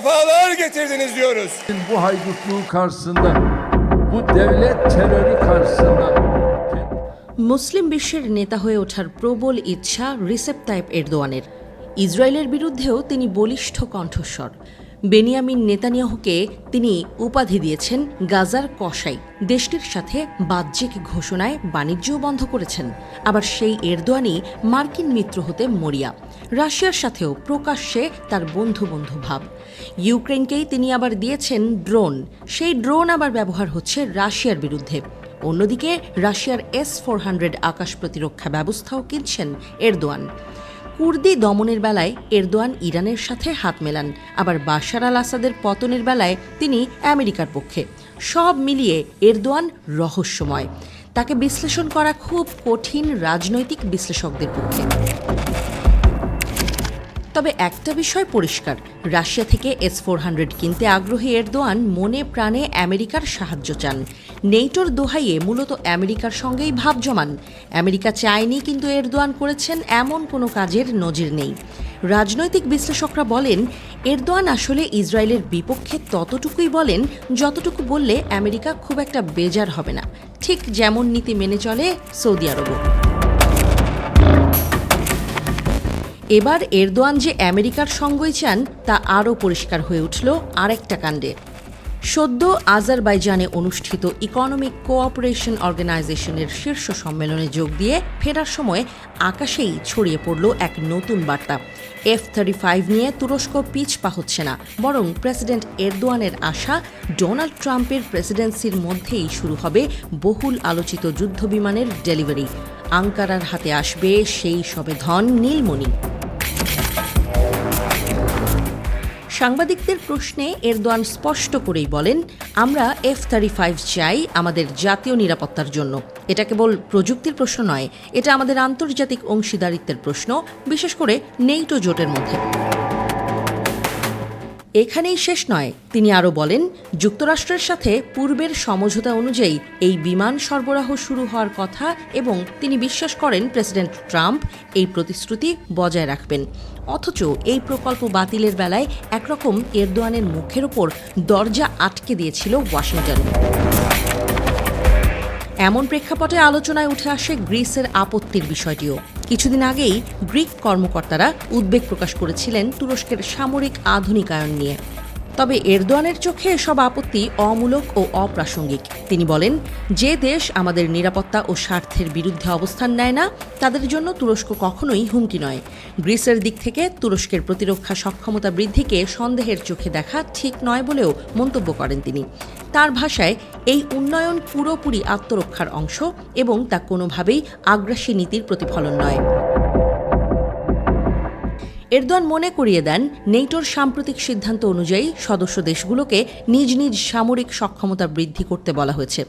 Defalar getirdiniz diyoruz. Bu haydutluğu karşısında, bu devlet terörü karşısında মুসলিম বিশ্বের নেতা হয়ে ওঠার প্রবল ইচ্ছা রিসেপ তাইপ এরদোয়ানের। ইসরায়েলের বিরুদ্ধেও তিনি বলিষ্ঠ কণ্ঠস্বর। বেনিয়ামিন নেতানিয়াহুকে তিনি উপাধি দিয়েছেন গাজার কসাই। দেশটির সাথে বাহ্যিক ঘোষণায় বাণিজ্যও বন্ধ করেছেন। আবার সেই এরদোয়ানই মার্কিন মিত্র হতে মরিয়া। রাশিয়ার সাথেও প্রকাশ্যে তার বন্ধু বন্ধু ভাব। ইউক্রেনকেই তিনি আবার দিয়েছেন ড্রোন। সেই ড্রোন আবার ব্যবহার হচ্ছে রাশিয়ার বিরুদ্ধে। অন্যদিকে রাশিয়ার S-400 আকাশ প্রতিরক্ষা ব্যবস্থাও কিনছেন এরদোয়ান। কুর্দি দমনের বেলায় এরদোয়ান ইরানের সাথে হাত মেলান, আবার বাশার আল আসাদের পতনের বেলায় তিনি আমেরিকার পক্ষে। সব মিলিয়ে এরদোয়ান রহস্যময়। তাকে বিশ্লেষণ করা খুব কঠিন রাজনৈতিক বিশ্লেষকদের পক্ষে। তবে একটা বিষয় পরিষ্কার, রাশিয়া থেকে S-400 কিনতে আগ্রহী এরদোয়ান মনে প্রাণে আমেরিকার সাহায্য চান। নেটোর দোহাইয়ে মূলত আমেরিকার সঙ্গেই ভাব জমান। আমেরিকা চায়নি, কিন্তু এরদোয়ান করেছেন এমন কোনো কাজের নজির নেই। রাজনৈতিক বিশ্লেষকরা বলেন, এরদোয়ান আসলে ইসরায়েলের বিপক্ষে ততটুকুই বলেন যতটুকু বললে আমেরিকা খুব একটা বেজার হবে না, ঠিক যেমন নীতি মেনে চলে সৌদি আরবও। এবার এরদোয়ান যে আমেরিকার সঙ্গই চান তা আরও পরিষ্কার হয়ে উঠল আরেকটা কাণ্ডে। সদ্য আজারবাইজানে অনুষ্ঠিত ইকোনমিক কোঅপারেশন অর্গানাইজেশনের শীর্ষ সম্মেলনে যোগ দিয়ে ফেরার সময় আকাশেই ছড়িয়ে পড়ল এক নতুন বার্তা। F-35 নিয়ে তুরস্ক পিছপা হচ্ছে না, বরং প্রেসিডেন্ট এরদোয়ানের আশা ডোনাল্ড ট্রাম্পের প্রেসিডেন্সির মধ্যেই শুরু হবে বহুল আলোচিত যুদ্ধবিমানের ডেলিভারি। আঙ্কারার হাতে আসবে সেই সবে ধন নীলমণি। সাংবাদিকদের প্রশ্নে এরদোয়ান স্পষ্ট করেই বলেন, আমরা F-35 চাই আমাদের জাতীয় নিরাপত্তার জন্য। এটা কেবল প্রযুক্তির প্রশ্ন নয়, এটা আমাদের আন্তর্জাতিক অংশীদারিত্বের প্রশ্ন, বিশেষ করে নেটো জোটের মধ্যে। এখানেই শেষ নয়, তিনি আরও বলেন, যুক্তরাষ্ট্রের সাথে পূর্বের সমঝোতা অনুযায়ী এই বিমান সরবরাহ শুরু হওয়ার কথা এবং তিনি বিশ্বাস করেন প্রেসিডেন্ট ট্রাম্প এই প্রতিশ্রুতি বজায় রাখবেন। অথচ এই প্রকল্প বাতিলের বেলায় একরকম এরদোয়ানের মুখের ওপর দরজা আটকে দিয়েছিল ওয়াশিংটন। এমন প্রেক্ষাপটে আলোচনায় উঠে আসে গ্রিসের আপত্তির বিষয়টিও। কিছুদিন আগেই গ্রিক কর্মকর্তারা উদ্বেগ প্রকাশ করেছিলেন তুরস্কের সামরিক আধুনিকায়ন নিয়ে। তবে এরদোয়ানের চোখে এসব আপত্তি অমূলক ও অপ্রাসঙ্গিক। তিনি বলেন, যে দেশ আমাদের নিরাপত্তা ও স্বার্থের বিরুদ্ধে অবস্থান নেয় না, তাদের জন্য তুরস্ক কখনোই হুমকি নয়। গ্রিসের দিক থেকে তুরস্কের প্রতিরক্ষা সক্ষমতা বৃদ্ধিকে সন্দেহের চোখে দেখা ঠিক নয় বলেও মন্তব্য করেন তিনি। তার ভাষায়, এই উন্নয়ন পুরোপুরি আত্মরক্ষার অংশ এবং তা কোনোভাবেই আগ্রাসী নীতির প্রতিফলন নয়। এরদোয়ান মনে করিয়ে দেন, নেটোর সাম্প্রতিক সিদ্ধান্ত অনুযায়ী সদস্য দেশগুলোকে নিজ নিজ সামরিক সক্ষমতা বৃদ্ধি করতে বলা হয়েছে।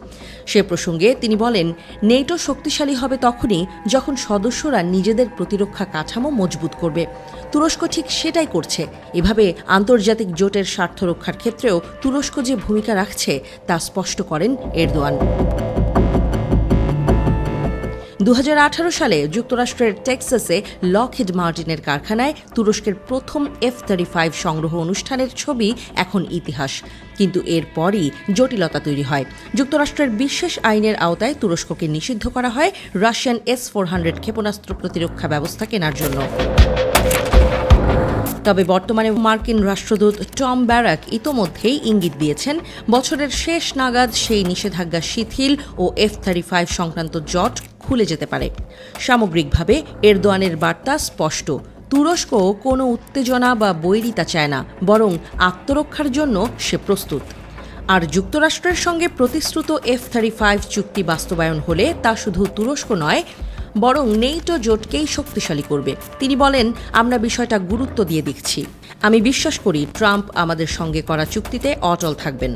সে প্রসঙ্গে তিনি বলেন, নেটো শক্তিশালী হবে তখনই যখন সদস্যরা নিজেদের প্রতিরক্ষা কাঠামো মজবুত করবে। তুরস্ক ঠিক সেটাই করছে। এভাবে আন্তর্জাতিক জোটের স্বার্থ রক্ষার ক্ষেত্রেও তুরস্ক যে ভূমিকা রাখছে তা স্পষ্ট করেন এরদোয়ান। 2018 সালে যুক্তরাষ্ট্রের টেক্সাসে লকহিড মার্টিনের কারখানায় তুরস্কের প্রথম F-35 সংগ্রহ অনুষ্ঠানের ছবি এখন ইতিহাস। কিন্তু এরপরই জটিলতা তৈরি হয়। যুক্তরাষ্ট্রের বিশেষ আইনের আওতায় তুরস্ককে নিষিদ্ধ করা হয় রাশিয়ান S-400 ক্ষেপণাস্ত্র প্রতিরক্ষা ব্যবস্থা কেনার জন্য। তবে বর্তমানে মার্কিন রাষ্ট্রদূত টম ব্যারাক ইতোমধ্যেই ইঙ্গিত দিয়েছেন, বছরের শেষ নাগাদ সেই নিষেধাজ্ঞা শিথিল ও F-35 সংক্রান্ত জট খুলে যেতে পারে। সামগ্রিকভাবে এরদোয়ানের বার্তা স্পষ্ট, তুরস্ক কোনো উত্তেজনা বা বৈরিতা চায় না, বরং আত্মরক্ষার জন্য সে প্রস্তুত। আর যুক্তরাষ্ট্রের সঙ্গে প্রতিশ্রুত F-35 চুক্তি বাস্তবায়ন হলে তা শুধু তুরস্ক নয়, বরং নেটো জোটকেই শক্তিশালী করবে। তিনি বলেন, আমরা বিষয়টা গুরুত্ব দিয়ে দেখছি। আমি বিশ্বাস করি ট্রাম্প আমাদের সঙ্গে করা চুক্তিতে অটল থাকবেন।